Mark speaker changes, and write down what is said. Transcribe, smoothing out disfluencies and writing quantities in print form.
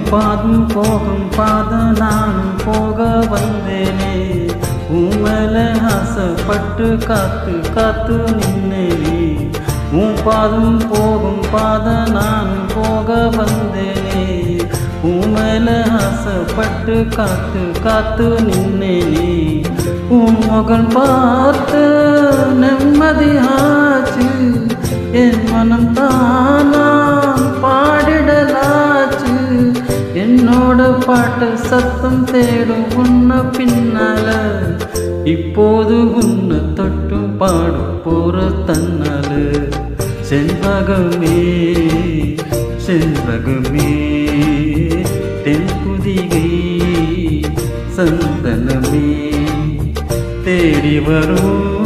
Speaker 1: பாதம் போகும் பாத நானும் போக வந்தேனே. உமேல ஆசைப்பட்டு காத்து காத்து நின்னேனே. உன் பாதம் போகும் பாத நானும் போக வந்தேனே. உமேல ஆசைப்பட்டு காத்து காத்து நின்னேனே. உன் முகம் பார்த்து நிம்மதியாச்சு. என் மனம் தானா பாடிடலாச்சு. என்னோட பாட்டு சத்தம் தேடும் உன்ன பின்னால. இப்போது உன்னை தொட்டு பாடும் போற தன்னால. செண்பகமே செண்பகமே தென்புதிகை சந்தனமே தேடி வரும்